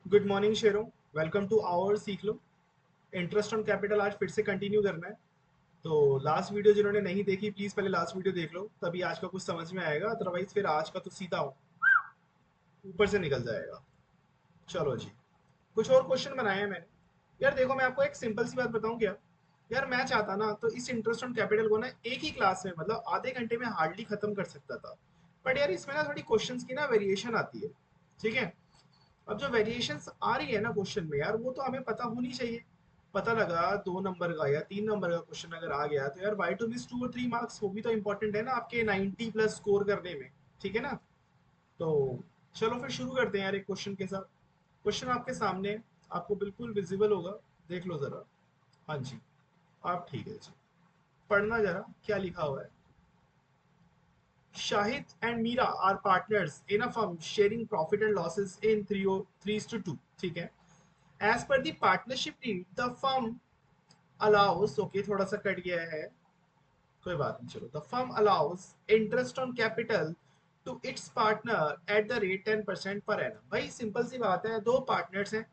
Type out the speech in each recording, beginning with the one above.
Good morning शेरों। Welcome to our सीख लो। Interest on capital आज फिर से कंटिन्यू करना है। तो लास्ट वीडियो जिन्होंने नहीं देखी प्लीज पहले लास्ट वीडियो देख लो, तभी आज का कुछ समझ में आएगा, अदरवाइज फिर आज का तो सीधा ऊपर से निकल जाएगा। चलो जी, कुछ और क्वेश्चन बनाए हैं मैंने। यार देखो, मैं आपको एक सिंपल सी बात बताऊं क्या। यार मैं चाहता ना तो इस इंटरेस्ट ऑन कैपिटल को ना एक ही क्लास में, मतलब आधे घंटे में हार्डली खत्म कर सकता था। बट यार इसमें ना थोड़ी क्वेश्चंस की ना वेरिएशन आती है। ठीक है। अब जो वेरिएशंस आ रही है ना क्वेश्चन में, यार वो तो हमें पता होनी चाहिए। पता लगा 2 नंबर का या 3 नंबर का क्वेश्चन अगर आ गया तो यार वाई टू मिस 2 और 3 मार्क्स, वो भी तो इंपॉर्टेंट है ना आपके 90+ स्कोर करने में। ठीक है ना। तो चलो फिर शुरू करते हैं यार एक क्वेश्चन के साथ। क्वेश्चन आपके सामने है, आपको बिल्कुल विजिबल होगा। देख लो जरा। हाँ जी, आप ठीक है जी। पढ़ना जरा क्या लिखा हुआ है। Shahid and Mira are partners in a firm sharing profit and losses in 3:2. ठीक है। As per the partnership deed, the firm allows, okay, थोड़ा सा कट गया है, कोई बात नहीं, चलो। The firm allows interest on capital to its partner at the rate 10% per annum। भाई सिंपल सी बात है, दो पार्टनर्स हैं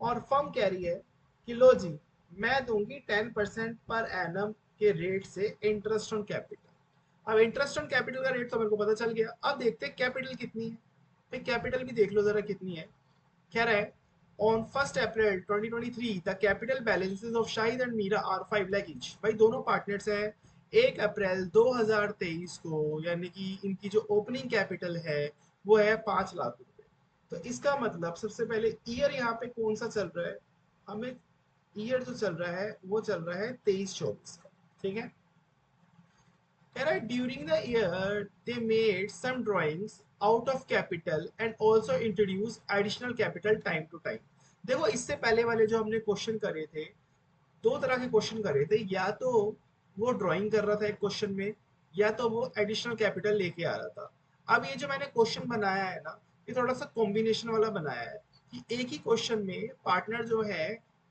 और फर्म कह रही है कि लो जी, मैं दूंगी 10% पर एनम के रेट से इंटरेस्ट ऑन कैपिटल। अब इंटरेस्ट ऑन कैपिटल का रेट तो मेरे को पता चल गया, अब देखते हैं कैपिटल कितनी है। भाई कैपिटल भी देख लो जरा कितनी है। कह रहा है on 1 April 2023 the capital balances of Shahid and Meera are 5 lakh each. भाई दोनों पार्टनर्स हैं। 1 अप्रैल 2023 को, यानी कि इनकी जो ओपनिंग कैपिटल है वो है 5 लाख रुपए। तो इसका मतलब सबसे पहले ईयर यहाँ पे कौन सा चल रहा है हमें। ईयर जो चल रहा है वो चल रहा है 23-24 का। ठीक है। कह रहा है during the year they made some drawings out of capital and also introduce additional capital time to time. देखो इससे पहले वाले जो हमने क्वेश्चन करे थे, दो तरह के क्वेश्चन करे थे। या तो वो ड्राइंग कर रहा था एक क्वेश्चन में, या तो वो एडिशनल कैपिटल लेके आ रहा था। अब ये जो मैंने क्वेश्चन बनाया है ना, ये थोड़ा सा कॉम्बिनेशन वाला बनाया है कि एक ही क्वेश्चन में पार्टनर जो है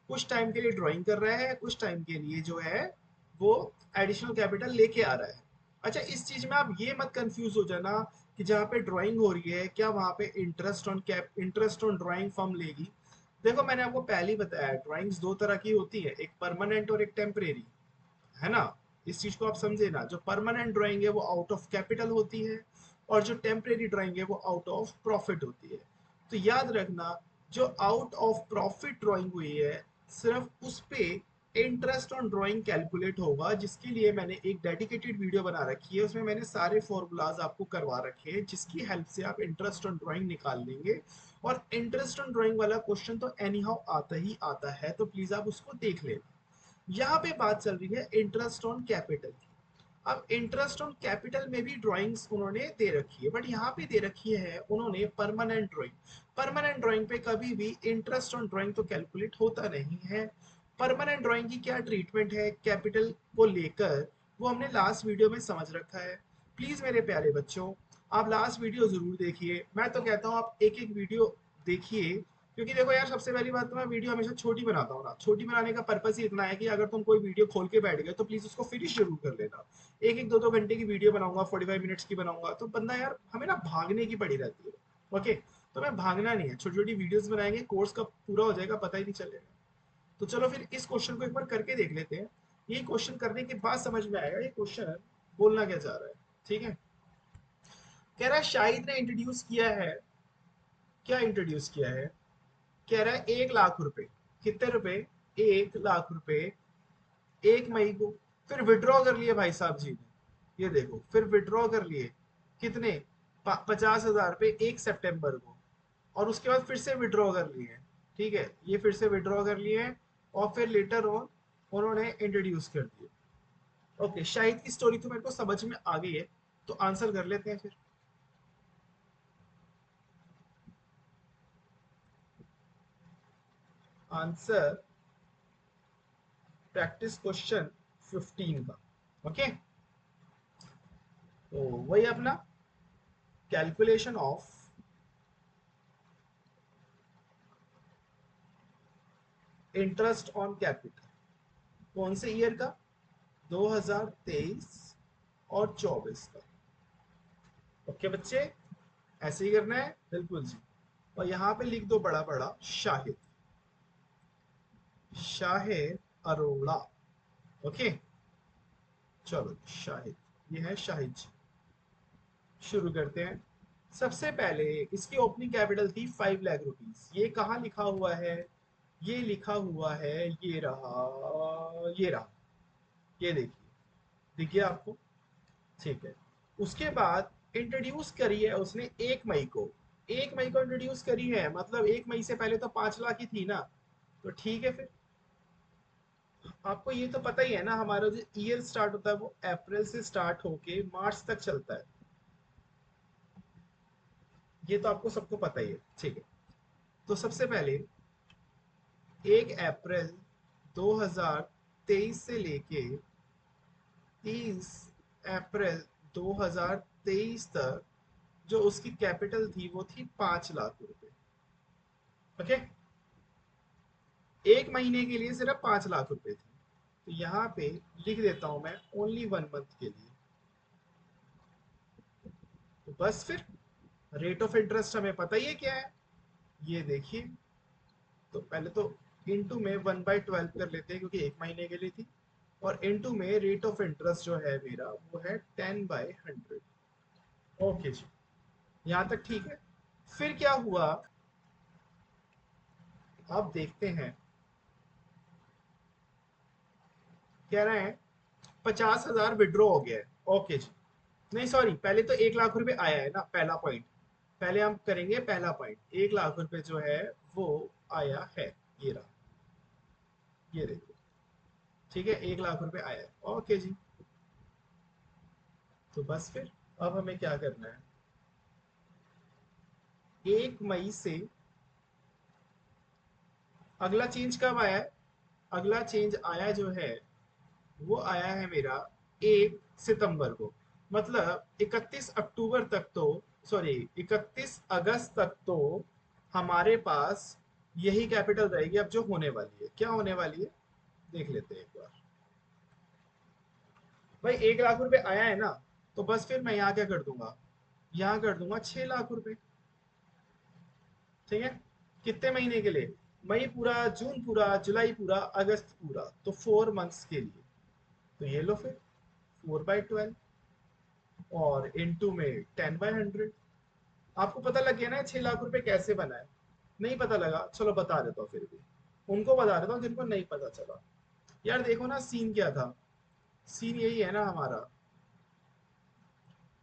कुछ टाइम के लिए ड्राइंग कर रहा है, कुछ टाइम के लिए जो है वो एडिशनल कैपिटल लेके आ रहा है। अच्छा, इस चीज में आप ये मत कंफ्यूज हो जाना कि जहाँ पे ड्राइंग हो रही है क्या वहां पे इंटरेस्ट ऑन ड्राइंग फर्म लेगी। देखो मैंने आपको पहले ही बताया, ड्राइंग्स दो तरह की होती है, एक परमानेंट और एक टेम्परेरी, है ना। इस चीज को आप समझे ना, जो परमानेंट ड्राइंग है वो आउट ऑफ कैपिटल होती है, और जो टेम्परेरी ड्राइंग है वो आउट ऑफ प्रॉफिट होती है। तो याद रखना, जो आउट ऑफ प्रॉफिट ड्राइंग हुई है सिर्फ उस पे इंटरेस्ट ऑन ड्राइंग कैलकुलेट होगा, जिसके लिए मैंने एक डेडिकेटेड वीडियो बना रखी है। उसमें मैंने सारे फॉर्मूलाज आपको करवा रखे हैं, जिसकी हेल्प से आप इंटरेस्ट ऑन ड्राइंग निकाल लेंगे। और इंटरेस्ट ऑन ड्राइंग वाला क्वेश्चन तो एनी हाउ आता ही आता है, तो प्लीज आप उसको देख लेना। यहाँ पे बात चल रही है इंटरेस्ट ऑन कैपिटल की। अब इंटरेस्ट ऑन कैपिटल में भी ड्राइंग्स उन्होंने दे रखी है, बट यहाँ पे दे रखी है उन्होंने परमानेंट ड्राइंग। परमानेंट ड्राइंग पे कभी भी इंटरेस्ट ऑन ड्राइंग तो कैलकुलेट होता नहीं है। परमानेंट ड्राइंग की क्या ट्रीटमेंट है कैपिटल को लेकर, वो हमने लास्ट वीडियो में समझ रखा है। प्लीज मेरे प्यारे बच्चों, आप लास्ट वीडियो जरूर देखिए। मैं तो कहता हूँ आप एक एक वीडियो देखिए, क्योंकि देखो यार सबसे पहली बात तो मैं वीडियो हमेशा छोटी बनाता हूँ ना। छोटी बनाने का पर्पस ही इतना है कि अगर तुम कोई वीडियो खोल के बैठ गए तो प्लीज उसको फिनिश जरूर कर लेना। एक एक दो दो घंटे की वीडियो बनाऊंगा, 45 मिनट्स की बनाऊंगा, तो बंदा यार हमें ना भागने की पड़ी रहती है। ओके। तो मैं भागना नहीं है, छोटी छोटी वीडियोस बनाएंगे, कोर्स कब पूरा हो जाएगा पता ही नहीं चलेगा। तो चलो फिर इस क्वेश्चन को एक बार करके देख लेते हैं। ये क्वेश्चन करने के बाद समझ में आएगा ये क्वेश्चन बोलना क्या चाह रहा है। ठीक है। कह रहा है शाहिद ने इंट्रोड्यूस किया है, क्या इंट्रोड्यूस किया है। कह रहा है 1 लाख रुपए। कितने रुपए। 1 लाख रुपए 1 मई को। फिर विड्रॉ कर लिए भाई साहब जी ने, ये देखो फिर विड्रॉ कर लिए। कितने। 50,000 रुपए 1 सितंबर को। और उसके बाद फिर से विड्रॉ कर लिए। ठीक है, ये फिर से विड्रॉ कर लिए, और फिर लेटर ऑन उन्होंने इंट्रोड्यूस कर दिए। ओके, शाहिद की स्टोरी तो मेरे को समझ में आ गई है, तो आंसर कर लेते हैं फिर। आंसर प्रैक्टिस क्वेश्चन 15 का। ओके। तो वही अपना calculation of interest on capital, कौन से ईयर का। 2023 और 24 का। ओके बच्चे, ऐसे ही करना है बिल्कुल जी। और यहाँ पे लिख दो बड़ा बड़ा शाहिद, शाहिद अरोड़ा। ओके, चलो शाहिद, ये है शाहिद जी। शुरू करते हैं। सबसे पहले इसकी ओपनिंग कैपिटल थी 5 लाख रुपीस। ये कहाँ लिखा हुआ है? ये लिखा हुआ है, ये रहा, ये रहा, ये देखिए, दिख गया आपको? ठीक है। उसके बाद इंट्रोड्यूस करी है उसने 1 मई को। 1 मई को इंट्रोड्यूस करी है, मतलब 1 मई से पहले तो 5 लाख ही थी ना। तो ठीक है फिर, आपको ये तो पता ही है ना, हमारा जो ईयर स्टार्ट होता है वो अप्रैल से स्टार्ट होके मार्च तक चलता है। ये तो आपको सबको पता ही है, ठीक है। तो सबसे पहले 1 अप्रैल 2023 से लेके 30 अप्रैल 2023 तक जो उसकी कैपिटल थी वो थी 5 लाख रुपए। ओके, 1 महीने के लिए सिर्फ 5 लाख रुपए थी। तो यहाँ पे लिख देता हूं मैं ओनली 1 मंथ के लिए। तो बस फिर रेट ऑफ इंटरेस्ट हमें पता ही है क्या है, ये देखिए। तो पहले तो इनटू में 1/12 कर लेते हैं क्योंकि 1 महीने के लिए थी। और इनटू में रेट ऑफ इंटरेस्ट जो है मेरा वो है 10/100। ओके जी, यहाँ तक ठीक है। फिर क्या हुआ, अब देखते हैं। कह रहे हैं 50,000 विड्रॉ हो गया है। ओके जी, नहीं सॉरी, पहले तो 1 लाख रुपए आया है ना, पहला पॉइंट। पहले हम करेंगे पहला पॉइंट, 1 लाख रुपए जो है वो आया है। ये रहा, ये देखो, ठीक है, 1 लाख रुपए आया है। ओके जी, तो बस फिर अब हमें क्या करना है, 1 मई से अगला चेंज कब आया है? अगला चेंज आया जो है वो आया है मेरा 1 सितंबर को। मतलब 31 अक्टूबर तक तो, सॉरी, 31 अगस्त तक तो हमारे पास यही कैपिटल रहेगी। अब जो होने वाली है, क्या होने वाली है देख लेते हैं एक बार। भाई 1 लाख रुपए आया है ना, तो बस फिर मैं यहाँ क्या कर दूंगा, यहाँ कर दूंगा 6 लाख रुपए। ठीक है, कितने महीने के लिए? मई पूरा, जून पूरा, जुलाई पूरा, अगस्त पूरा, तो 4 मंथ्स के लिए। तो ये लो फिर 4/12 और इनटू में 10/100। आपको पता लग गया ना 6 लाख रुपए कैसे बना है? नहीं पता लगा, चलो बता देता हूँ फिर भी। उनको बता देता हूँ जिनको नहीं पता चला। यार देखो ना, सीन क्या था, सीन यही है ना हमारा।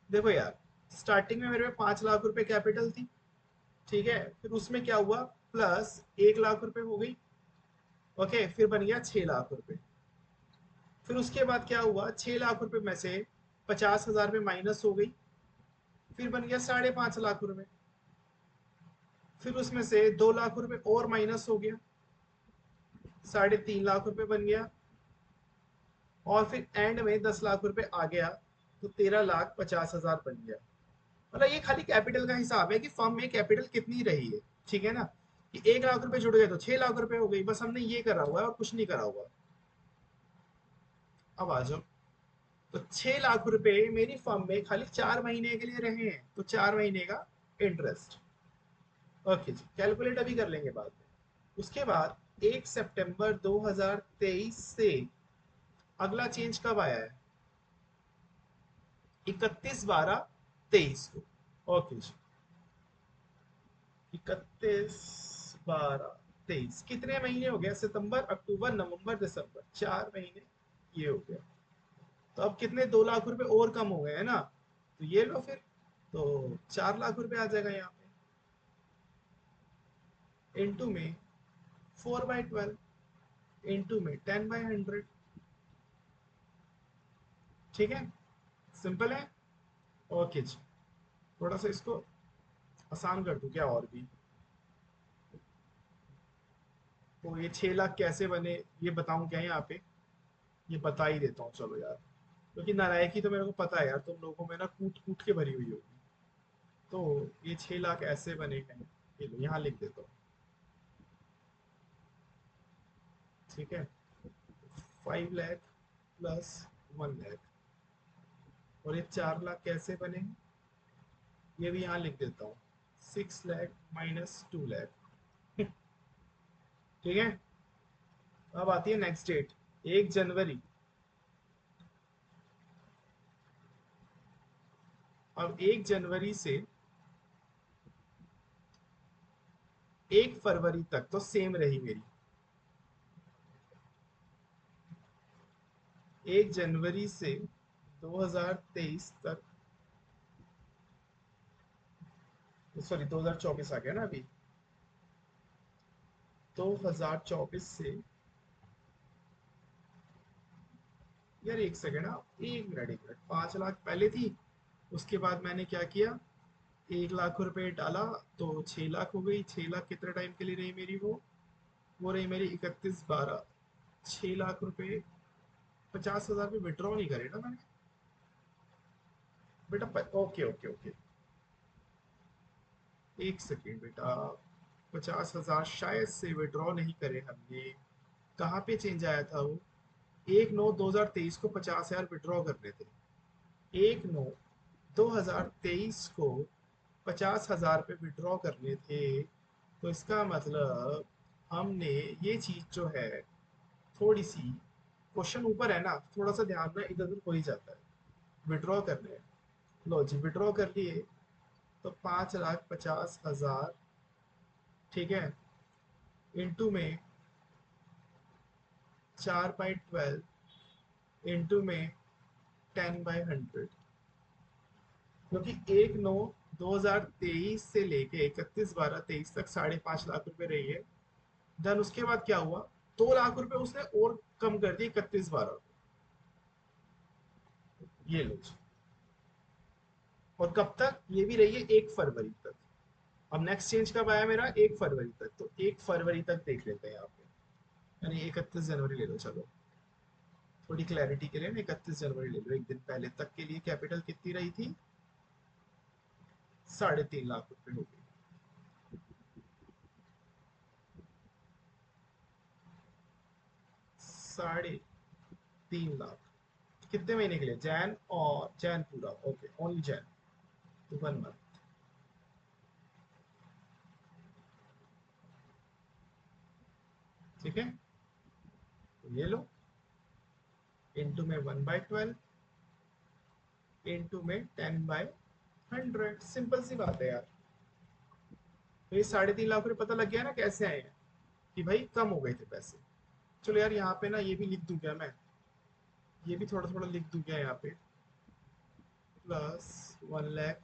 देखो यार, स्टार्टिंग में मेरे पे 5 लाख रुपए कैपिटल थी। ठीक है, फिर उसमें क्या हुआ, प्लस 1 लाख रुपए हो गई। ओके, फिर बन गया 6 लाख रुपए। फिर उसके बाद क्या हुआ, 6 लाख रुपए में से 50,000 रुपये माइनस हो गई। फिर बन गया 5.5 लाख रुपए। फिर उसमें से 2 लाख रुपए और माइनस हो गया, 3.5 लाख रुपए बन गया। और फिर एंड में 10 लाख रुपए आ गया, तो 13,50,000 बन गया। मतलब ये खाली कैपिटल का हिसाब है कि फर्म में कैपिटल कितनी रही है। ठीक है ना, कि 1 लाख रुपए जुड़ गए तो 6 लाख रुपए हो गई। बस हमने ये करा हुआ है और कुछ नहीं करा हुआ। अब आ जाओ, तो 6 लाख रुपए मेरी फर्म में खाली 4 महीने के लिए रहे हैं, तो 4 महीने का इंटरेस्ट। ओके जी, कैलकुलेट अभी कर लेंगे बाद में। उसके बाद 1 सितंबर 2023 से अगला चेंज कब आया है, 31/12/23 को। ओके जी, 31/12/23 कितने महीने हो गया, सितंबर, अक्टूबर, नवंबर, दिसंबर, 4 महीने ये हो गया। तो अब कितने, 2 लाख रुपए और कम हो गए है ना, तो ये लो फिर, तो 4 लाख रुपए आ जाएगा यहाँ पे। इनटू में 4/12, इनटू में 10/100। ठीक है, सिंपल है। ओके जी, थोड़ा सा इसको आसान कर दूं क्या और भी? तो ये 6 लाख कैसे बने ये बताऊं क्या यहाँ पे? ये बता ही देता हूँ चलो यार, क्योंकि नालायकी तो मेरे को पता है यार, तुम लोगों में ना कूट कूट के भरी हुई होगी। तो ये 6 लाख ऐसे बने हैं, ये लो यहाँ लिख देता हूँ। ठीक है, 5 लाख प्लस 1 लाख, और ये 4 लाख कैसे बने हैं, ये भी यहाँ लिख देता हूँ। 6 लाख माइनस 2 लाख। ठीक है। अब आती है नेक्स्ट डेट, 1 जनवरी। अब 1 जनवरी से 1 फरवरी तक तो सेम रही मेरी। 1 जनवरी से 2023 तक, सॉरी 2024 आ गया ना अभी, 2024 से, यार एक सेकेंड, आप 1 मिनट 5 लाख पहले थी, उसके बाद मैंने क्या किया, 1 लाख रुपए डाला तो 6 लाख हो गई। 6 लाख कितने टाइम के लिए रही मेरी, वो रही मेरी 31/12। 6 लाख रुपए, 50,000 रुपये विड्रॉ नहीं करे ना मैंने बेटा। ओके ओके ओके, एक सेकेंड बेटा, 50,000 शायद से विड्रॉ नहीं करे हमने। कहाँ पे चेंज आया था वो, 1/9/2023 को 50,000 विड्रॉ करने थे। 1/9/2023 को 50,000 पे विड्रॉ करने थे। तो इसका मतलब हमने ये चीज जो है, थोड़ी सी क्वेश्चन ऊपर है ना, थोड़ा सा ध्यान ना इधर उधर हो ही जाता है। विड्रॉ करने हैं, लो जी विड्रॉ कर लिए, तो 5,50,000, ठीक है, इंटू में 4/12, इंटू में 10/100, क्योंकि 1/9/2023 से लेके 31/12/23 तक 5.5 लाख रुपए रही है। देन उसके बाद क्या हुआ, 2 लाख रुपए उसने और कम कर दिए 31/12 को। ये लो जी। और कब तक, ये भी रही है 1 फरवरी तक। अब नेक्स्ट चेंज कब आया मेरा, 1 फरवरी तक, तो 1 फरवरी तक देख लेते हैं यहाँ पे, यानी 31 जनवरी ले लो चलो, थोड़ी क्लैरिटी के लिए ना 31 जनवरी ले लो, एक दिन पहले तक के लिए कैपिटल कितनी रही थी, 3.5 लाख रुपए हो गई। 3.5 लाख, कितने महीने के लिए, जैन, और जैन पूरा, ओके ओनली जैन, तो 1 मंथ। ठीक है, तो ये लो, इंटू में 1/12, इंटू में 10/100, सिंपल सी बात है यार। तो ये 3.5 लाख रुपए पता लग गया ना कैसे आए हैं, कि भाई कम हो गए थे पैसे। चलो यार यहाँ पे ना ये भी लिख दूं क्या मैं, ये भी थोड़ा थोड़ा लिख दूं क्या यहाँ पे, प्लस 1 लाख,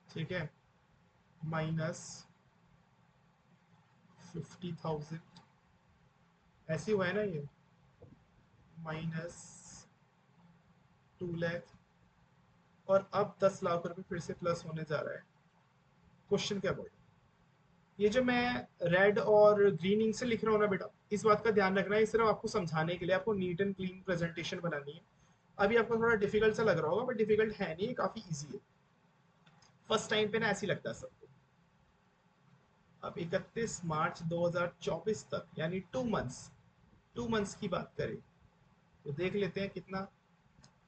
ठीक है, माइनस 50,000, ऐसे हुआ है ना ये, माइनस 2 लाख, और अब 10 लाख रुपए फिर से प्लस होने जा रहा है। क्वेश्चन क्या बोल, ये जो मैं रेड और ग्रीन इंक से लिख रहा हूँ ना बेटा, इस बात का ध्यान रखना है, ये सिर्फ आपको समझाने के लिए, आपको नीट एंड क्लीन प्रेजेंटेशन बनानी है। अभी आपको थोड़ा डिफिकल्ट सा लग रहा होगा, बट डिफिकल्ट है नहीं, काफी इजी है। फर्स्ट टाइम पे ना ऐसे ही लगता है सबको। अब 31 मार्च 2024 तक, यानी 2 मंथ्स, 2 मंथ्स की बात करें, तो देख लेते हैं कितना,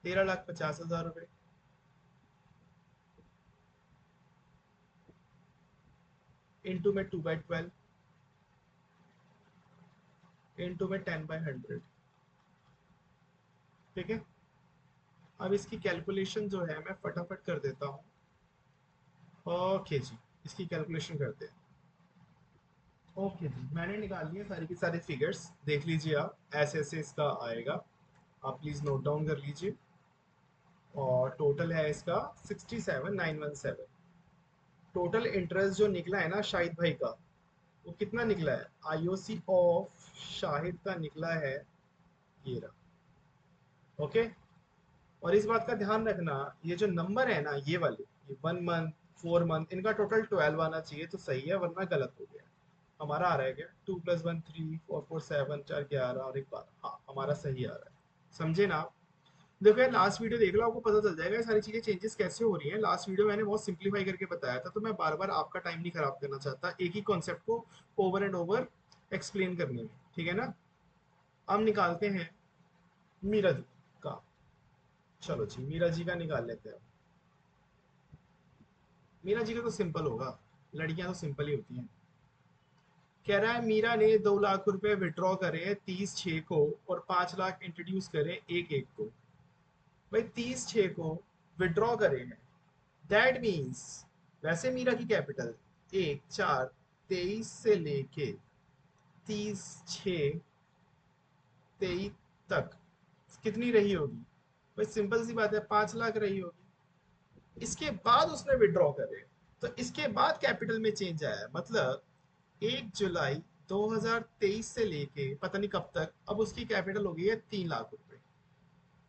13,50,000 रुपए, इंटू में 2/12, इंटू में 10/100। ठीक है, अब इसकी कैलकुलेशन जो है मैं फटाफट कर देता हूँ। ओके जी, इसकी कैलकुलेशन करते हैं। ओके जी, मैंने निकाल लिए सारी की सारी फिगर्स, देख लीजिए आप, ऐसे ऐसे इसका आएगा, आप प्लीज नोट डाउन कर लीजिए। और टोटल है इसका 67,917। टोटल इंटरेस्ट जो निकला है ना शाहिद भाई का, वो कितना निकला है, आईओसी ऑफ शाहिद का निकला है, ये रहा। ओके, और इस बात का ध्यान रखना, ये जो नंबर है ना ये वाले, ये 1 मंथ 4 मंथ, इनका टोटल 12 आना चाहिए तो सही है, वरना गलत हो गया। हमारा आ रहा है क्या, 2+1 3 4 4 7 4 11 और 1 12, हाँ हमारा सही आ रहा है। समझे ना आप। देखो यार लास्ट वीडियो देख लो, आपको पता चल जाएगा ये सारी चीजें चेंजेस कैसे हो रही हैं। लास्ट वीडियो मैंने बहुत सिंप्लीफाई करके बताया था, तो मैं बार बार आपका टाइम नहीं खराब करना चाहता एक ही कॉन्सेप्ट को ओवर एंड ओवर एक्सप्लेन करने में, ठीक है ना। हम निकालते हैं मीरा जी का, चलो जी मीरा जी का निकाल लेते हैं। मीरा जी का तो सिंपल होगा, लड़कियां तो सिंपल ही होती हैं। कह रहा है मीरा ने 2 लाख रुपए विड्रॉ करे 30/6 को और 5 लाख इंट्रोड्यूस करे 1/1 को। भाई 30/6 को विड्रॉ करे हैं, दैट मीन्स वैसे मीरा की कैपिटल 1/4/23 से लेके 30/6/23 तक कितनी रही होगी? भाई सिंपल सी बात है, 5 लाख रही होगी। इसके बाद उसने विड्रॉ करे, तो इसके बाद कैपिटल में चेंज आया है। मतलब 1 जुलाई 2023 से लेके पता नहीं कब तक अब उसकी कैपिटल हो गई है 3 लाख रुपए।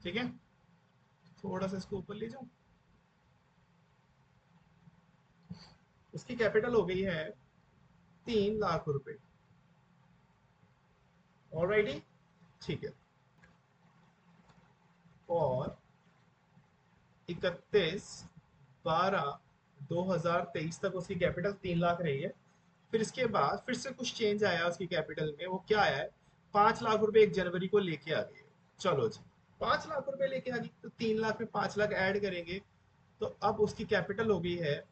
ठीक है, थोड़ा सा इसको ऊपर ले जाऊं। उसकी कैपिटल हो गई है 3 लाख रुपए। ऑलराइटी, ठीक है। और 31/12/2023 तक उसकी कैपिटल 3 लाख रही है। फिर इसके बाद फिर से कुछ चेंज आया उसकी कैपिटल में, वो क्या आया है? 5 लाख रुपए 1 जनवरी को लेके आ गई। चलो जी, 5 लाख रुपए लेके आ गई, तो 3 लाख में 5 लाख ऐड करेंगे, तो अब उसकी कैपिटल हो गई है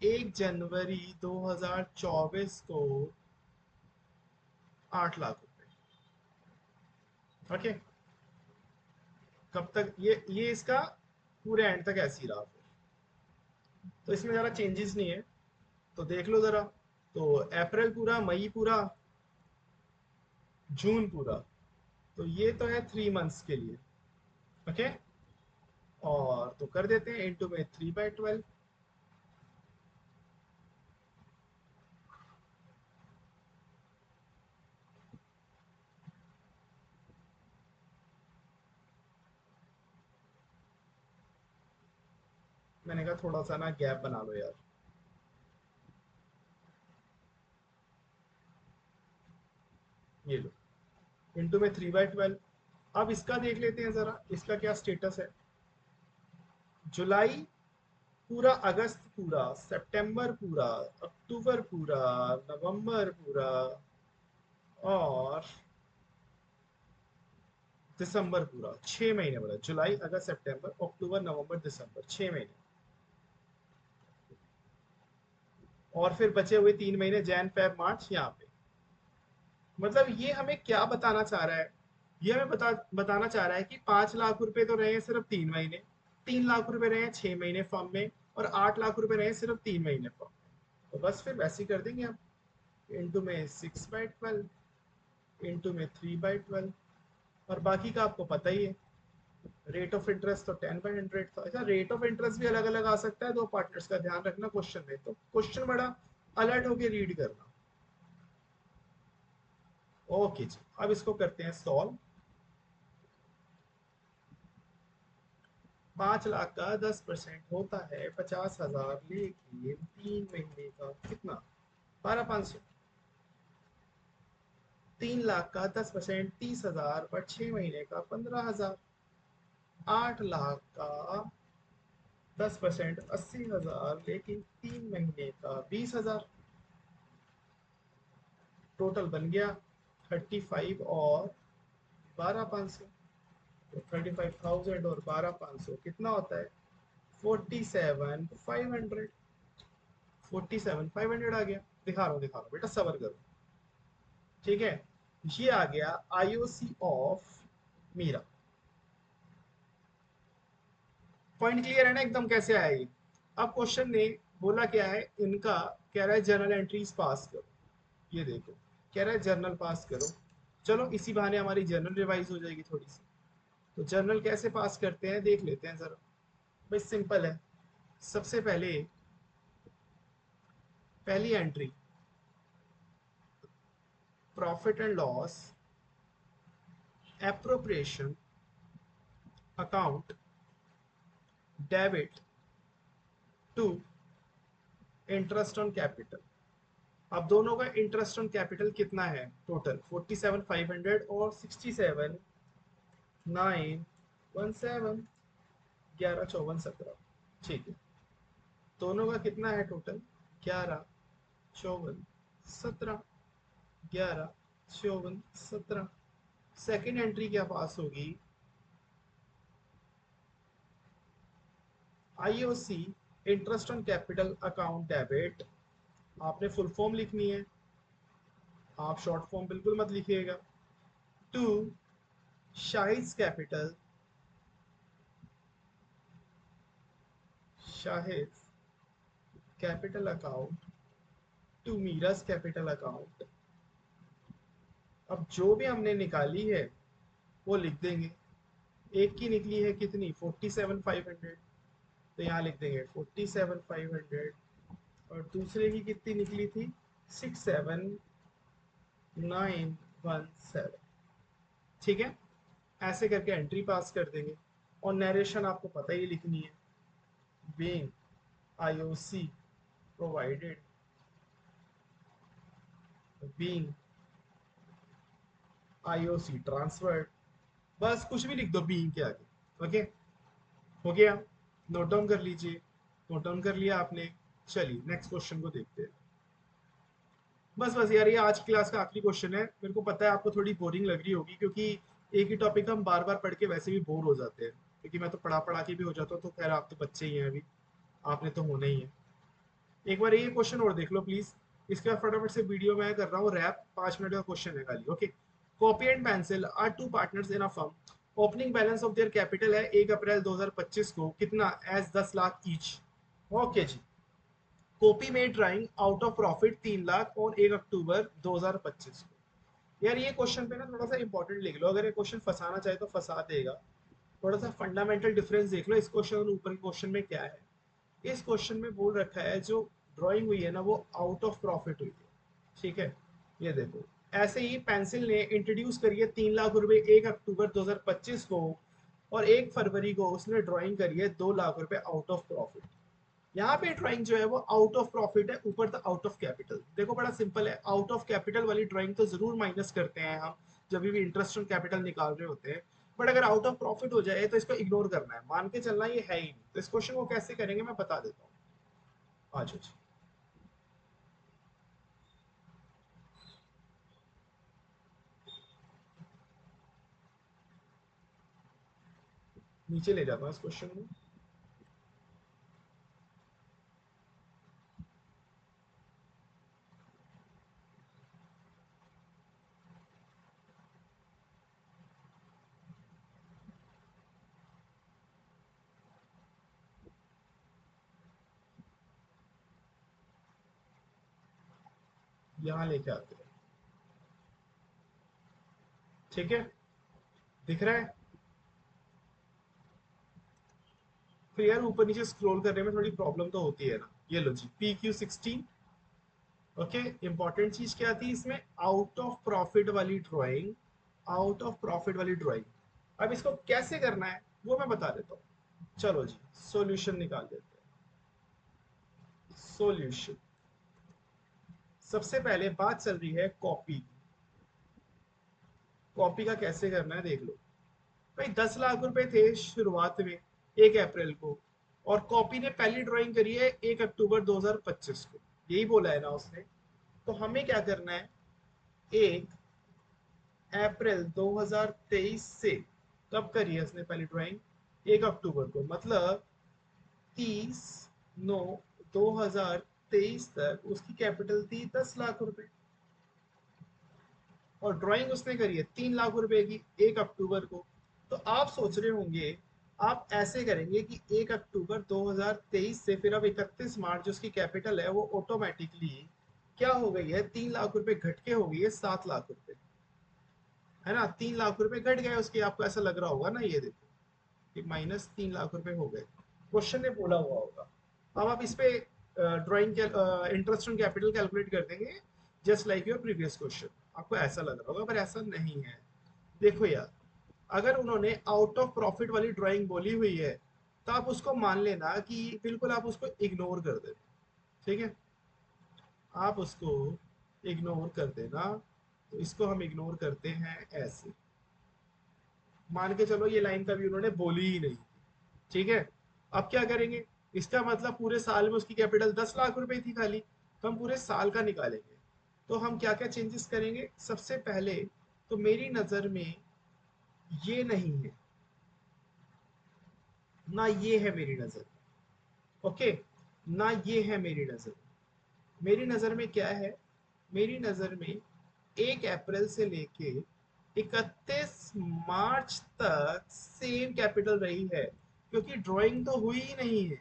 1 जनवरी 2024 को 8 लाख रुपए। ओके, कब तक ये इसका पूरे एंड तक ऐसे ही रहा फिर। तो इसमें ज़्यादा चेंजेस नहीं है, तो देख लो ज़रा। तो अप्रैल पूरा, मई पूरा, जून पूरा, तो ये तो है 3 मंथ्स के लिए। ओके, और तो कर देते हैं इंटू में 3/12। मैंने कहा थोड़ा सा ना गैप बना लो यार। ये लो, इंटू में 3/12। अब इसका देख लेते हैं ज़रा, इसका क्या स्टेटस है। जुलाई पूरा, अगस्त पूरा, सितंबर पूरा, अक्टूबर पूरा, नवंबर पूरा, और दिसंबर पूरा। 6 महीने बोला, जुलाई अगस्त सितंबर अक्टूबर नवंबर दिसंबर, 6 महीने। और फिर बचे हुए 3 महीने जैन फेब मार्च यहाँ पे। मतलब ये हमें क्या बताना चाह रहा है? ये हमें बताना चाह रहा है कि 5 लाख रुपए तो रहे हैं सिर्फ 3 महीने, 3 लाख रुपए रहे हैं 6 महीने फॉर्म में, और 8 लाख रुपए रहे हैं सिर्फ 3 महीने फॉर्म में। तो बस फिर वैसे ही कर देंगे हम, इंटू में 6/12, इंटू में 3/12, और बाकी का आपको पता ही है। रेट ऑफ इंटरेस्ट तो 10/100 था। अच्छा, रेट ऑफ इंटरेस्ट भी अलग अलग आ सकता है दो पार्टनर्स का, ध्यान रखना क्वेश्चन में, तो क्वेश्चन बड़ा अलर्ट होके रीड करना। ओके जी, अब इसको करते हैं सॉल्व। 5 लाख का 10% होता है 50,000, लेकिन 3 महीने का कितना? 12,500। 3 लाख का 10% 30,000, बट 6 महीने का 15,000। 8 लाख का 10% 80,000, लेकिन 3 महीने का 20,000। टोटल बन गया 35 और 12,500। तो 35,000 और 12,500 कितना होता है? 47,500। 47,500 आ गया। दिखा रहा हूँ बेटा, सबर करो। ठीक है, ये आ गया IOC of Meera. Point clear है ना एकदम, कैसे आया ये? अब क्वेश्चन ने बोला क्या है इनका, कह रहा है जर्नल एंट्रीज पास करो। ये देखो, कह रहा है जर्नल पास करो। चलो इसी बहाने हमारी जर्नल रिवाइज हो जाएगी थोड़ी सी। तो जर्नल कैसे पास करते हैं देख लेते हैं जरा। भाई सिंपल है, सबसे पहले पहली entry profit and loss appropriation account debit to interest on capital. अब दोनों का इंटरेस्ट ऑन कैपिटल कितना है टोटल? 47,500 और 67,917, 11, 54, 17। ठीक है, दोनों का कितना है टोटल? 11, 54, 17, 11, 54, 17। सेकेंड एंट्री क्या पास होगी? IOC interest on capital account debit, आपने फुल फॉर्म लिखनी है, आप शॉर्ट फॉर्म बिल्कुल मत लिखिएगा। To Shahid capital, Shahid capital account to Meera's capital account. अब जो भी हमने निकाली है वो लिख देंगे। एक की निकली है कितनी, 47,500, तो यहाँ लिख देंगे 47,500। और दूसरे की कितनी निकली थी, 67,917। ठीक है, ऐसे करके एंट्री पास कर देंगे। और नरेशन आपको पता ही लिखनी है, being IOC provided, being IOC transferred, बस कुछ भी लिख दो being के आगे। ओके, हो गया, नोट डाउन कर लीजिए। नोट डाउन कर लिया आपने, चलिए नेक्स्ट क्वेश्चन को देखते हैं। बस बस यार, ये आज की क्लास का आखिरी क्वेश्चन है। मेरे को पता है आपको थोड़ी बोरिंग लग रही होगी, क्योंकि एक ही टॉपिक हम बार बार पढ़ के वैसे भी बोर हो जाते हैं, क्योंकि मैं तो पढ़ा पढ़ा के भी हो जाता हूँ। तो खैर आप तो बच्चे ही हैं अभी, आपने तो होना ही है। एक बार ये क्वेश्चन और देख लो प्लीज, इसके बाद फटाफट से वीडियो में कर रहा हूँ रैप। 5 मिनट का क्वेश्चन है खाली। Okay, copy and pencil are two partners in a firm. Opening balance of their capital है 1 अप्रैल 2025 को कितना, as 10 lakh each. Okay ji, copy में drawing out of profit 3 lakh और 1 अक्टूबर 2025 को। यार ये क्वेश्चन पे ना थोड़ा सा इंपॉर्टेंट लिख लो, अगर ये क्वेश्चन फंसाना चाहे तो फंसा देगा। थोड़ा सा फंडामेंटल डिफरेंस देख लो इस क्वेश्चन और ऊपर के क्वेश्चन में क्या है। इस क्वेश्चन में बोल रखा है जो ड्राइंग हुई है ना वो आउट ऑफ प्रॉफिट हुई है। ठीक है, ये देखो, ऐसे ही पेंसिल ने इंट्रोड्यूस करी है 3 लाख रुपए 1 अक्टूबर 2025 को, और 1 फरवरी को उसने ड्राइंग करी है 2 लाख रुपए आउट ऑफ प्रॉफिट। यहाँ पे ड्राइंग जो है वो आउट ऑफ प्रॉफिट है, ऊपर था आउट ऑफ कैपिटल। देखो बड़ा सिंपल है, आउट ऑफ कैपिटल वाली ड्राइंग तो जरूर माइनस करते हैं हम जब भी इंटरेस्ट ऑन कैपिटल निकाल रहे होते हैं। बट अगर आउट ऑफ प्रॉफिट हो जाए तो इसको इग्नोर करना है, मान के चलना ये है ही नहीं। तो इस क्वेश्चन को कैसे करेंगे मैं बता देता हूँ। आज जी, नीचे ले जाता हूँ इस क्वेश्चन को। यहाँ लेके आते हैं। ठीक है, दिख रहा है। फिर यार ऊपर नीचे स्क्रॉल करने में थोड़ी प्रॉब्लम तो होती है ना। ये लो जी, PQ16। ओके, इंपॉर्टेंट चीज क्या थी इसमें, आउट ऑफ प्रॉफिट वाली ड्राइंग। आउट ऑफ प्रॉफिट वाली ड्राइंग। अब इसको कैसे करना है वो मैं बता देता हूँ। चलो जी, सॉल्यूशन निकाल देते हैं। सॉल्यूशन, सबसे पहले बात चल रही है कॉपी। कॉपी का कैसे करना है देख लो भाई। 10 लाख रुपए थे शुरुआत में 1 अप्रैल को, और कॉपी ने पहली ड्राइंग करी है 1 अक्टूबर 2025 को, यही बोला है ना उसने। तो हमें क्या करना है, 1 अप्रैल 2023 से, कब करी है उसने पहली ड्राइंग, 1 अक्टूबर को, मतलब 30/9/2023 तक उसकी कैपिटल थी 10 लाख रुपए। और ड्राइंग उसने करी है 3 लाख रुपए की 1 अक्टूबर को। तो आप सोच रहे होंगे, आप ऐसे करेंगे कि 1 अक्टूबर 2023 से फिर अब 31 मार्च जो उसकी कैपिटल है वो ऑटोमेटिकली क्या हो गई है, 3 लाख रुपए घट के हो गई है 7 लाख रुपए। है ना, 3 लाख रुपए घट गए उसके। आपको ऐसा लग रहा होगा ना, ये देखो कि -3 लाख रुपए हो गए, क्वेश्चन ने बोला हुआ होगा। अब आप इस पे drawing interest on capital calculate कर देंगे, just like your previous question. आपको ऐसा लग रहा होगा पर ऐसा नहीं है। देखो यार, अगर उन्होंने आउट ऑफ प्रॉफिट वाली ड्राइंग बोली हुई है तो आप उसको मान लेना कि बिल्कुल आप उसको इग्नोर कर देना। ठीक है, आप उसको इग्नोर कर देना। तो इसको हम इग्नोर करते हैं ऐसे, मान के चलो ये लाइन कभी उन्होंने बोली ही नहीं। ठीक है, अब क्या करेंगे, इसका मतलब पूरे साल में उसकी कैपिटल 10 लाख रुपए थी खाली, तो हम पूरे साल का निकालेंगे। तो हम क्या क्या चेंजेस करेंगे, सबसे पहले तो मेरी नजर में ये नहीं है ना, ये है मेरी नजर में। ओके, ना ये है मेरी नज़र में। मेरी नज़र में क्या है? मेरी नज़र में 1 अप्रैल से लेके 31 मार्च तक सेम कैपिटल रही है, क्योंकि ड्राइंग तो हुई ही नहीं है।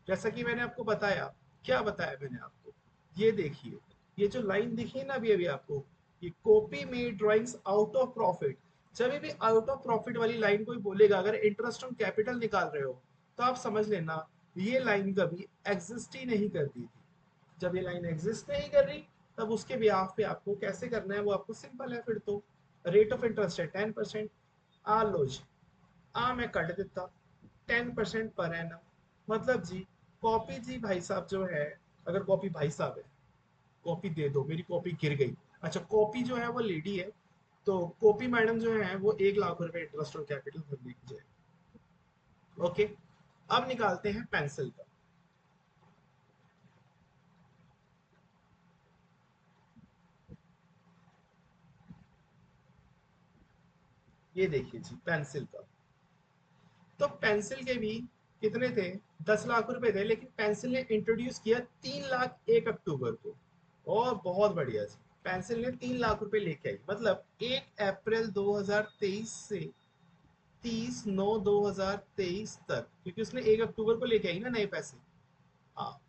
जैसा कि मैंने आपको बताया, क्या बताया मैंने आपको, ये देखिए, ये जो लाइन दिखी ना अभी अभी आपको, ये कॉपी में ड्राइंग्स आउट ऑफ प्रॉफिट। जब भी आउट ऑफ प्रॉफिट वाली लाइन कोई बोलेगा, अगर इंटरेस्ट ऑन कैपिटल निकाल रहे हो, तो आप समझ लेना ये लाइन कभी एग्जिस्ट ही नहीं करती थी। जब ये लाइन एग्जिस्ट नहीं कर रही, तब उसके ब्याह पे आपको कैसे करना है, वो आपको सिंपल है। फिर तो रेट ऑफ इंटरेस्ट है 10%। आ लो जी, आ मैं कट देता 10% पर एनम। मतलब जी, कॉपी जी भाई साहब जो है, अगर कॉपी भाई साहब है, कॉपी दे दो, मेरी कॉपी गिर गई। अच्छा, कॉपी जो है वो लेडी है, तो कॉपी मैडम जो है वो 1 लाख रुपए इंटरेस्ट ऑन कैपिटल भरने की जाए। ओके, अब निकालते हैं पेंसिल का। ये देखिए जी, पेंसिल का। तो पेंसिल के भी कितने थे? 10 लाख रुपए थे, लेकिन पेंसिल ने इंट्रोड्यूस किया 3 लाख 1 अक्टूबर को। और बहुत बढ़िया जी, पेंसिल ने 3 लाख रुपए लेके आई, मतलब 1 अप्रैल 2023 से 30/9/2023 तक, क्योंकि उसने 1 अक्टूबर को लेके आई ना नए पैसे। हाँ,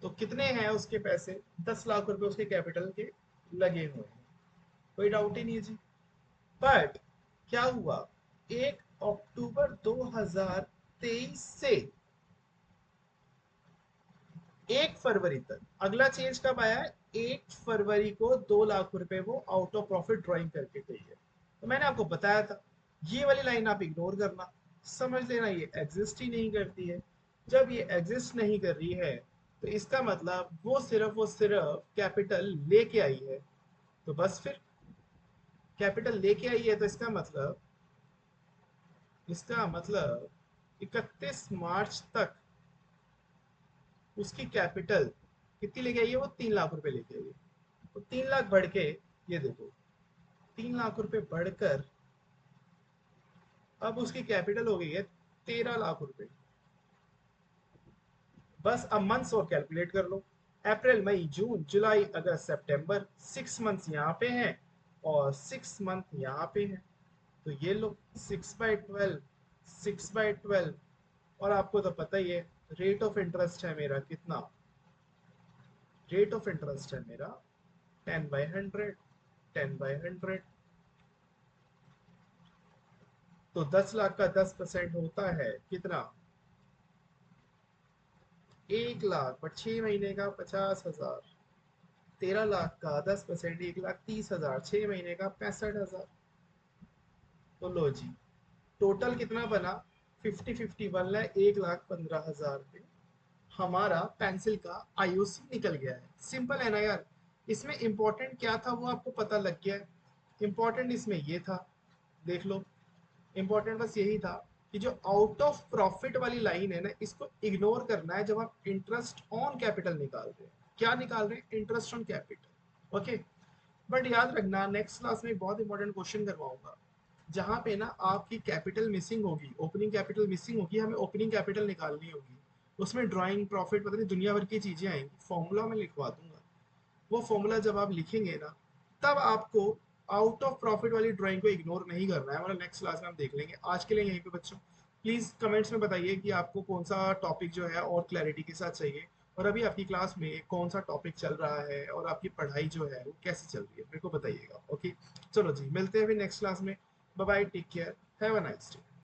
तो कितने हैं उसके पैसे? 10 लाख रुपए उसके कैपिटल के लगे हुए हैं। कोई डाउट ही नहीं है जी। बट क्या हुआ, 1 अक्टूबर 2023 से 1 फरवरी तक अगला चेंज कब आया है? 1 फरवरी को 2 लाख रुपए वो आउट ऑफ प्रॉफिट ड्रॉइंग करके गई है। तो मैंने आपको बताया था, ये वाली लाइन आप इग्नोर करना, समझ लेना ये एग्जिस्ट ही नहीं करती है। जब ये एग्जिस्ट नहीं कर रही है, तो इसका मतलब वो सिर्फ कैपिटल लेके आई है। तो बस फिर, कैपिटल लेके आई है, तो इसका मतलब 31 मार्च तक उसकी कैपिटल कितनी लेके आई है? वो 3 लाख रुपए लेके आई है। तो 3 लाख बढ़ के, ये देखो, 3 लाख रुपए बढ़कर अब उसकी कैपिटल हो गई है 13 लाख रुपए। बस अब मंथ्स और कैलकुलेट कर लो। अप्रैल मई जून जुलाई अगस्त सितंबर, 6 मंथ्स यहाँ पे हैं और 6 मंथ यहाँ पे हैं। तो ये लो 6/12, 6/12। और आपको तो पता ही है, रेट ऑफ इंटरेस्ट है मेरा कितना? रेट ऑफ इंटरेस्ट है मेरा 10/100, 10/100। तो 10 लाख का 10% होता है कितना? 1 लाख, बट 6 महीने का 50,000। 13 लाख का 10% 1,30,000, 6 महीने का 65,000। तो लो जी, टोटल कितना बना? 50-50 बन रहा है 1,15,000 पे। हमारा पेंसिल का आईओसी निकल गया है। सिंपल है ना यार। इसमें इंपॉर्टेंट क्या था वो आपको पता लग गया है। इंपॉर्टेंट इसमें ये था, देख लो, इंपॉर्टेंट बस यही था कि जो आउट ऑफ प्रॉफिट वाली लाइन है ना, इसको इग्नोर करना है जब आप इंटरेस्ट ऑन कैपिटल निकाल रहे हैं। क्या निकाल रहे हैं? Interest on capital. Okay, but याद रखना, नेक्स्ट क्लास में एक बहुत इंपॉर्टेंट क्वेश्चन करवाऊंगा, जहाँ पे ना आपकी कैपिटल मिसिंग होगी, ओपनिंग कैपिटल मिसिंग होगी, हमें ओपनिंग कैपिटल निकालनी होगी। उसमें ड्राइंग प्रॉफिट पता नहीं दुनिया भर की चीजें आएंगी, फॉर्मूला मैं लिखवा दूंगा। वो फॉर्मूला जब आप लिखेंगे ना, तब आपको आउट ऑफ प्रॉफिट वाली ड्राइंग को इग्नोर नहीं करना है। मतलब नेक्स्ट क्लास में हम देख लेंगे। आज के लिए यहीं पे बच्चों, प्लीज कमेंट्स में बताइए कि आपको कौन सा टॉपिक जो है और क्लैरिटी के साथ चाहिए, और अभी आपकी क्लास में कौन सा टॉपिक चल रहा है और आपकी पढ़ाई जो है वो कैसे चल रही है, मेरे को बताइएगा। ओके, चलो जी, मिलते हैं फिर नेक्स्ट क्लास में। Bye bye, take care, have a nice day.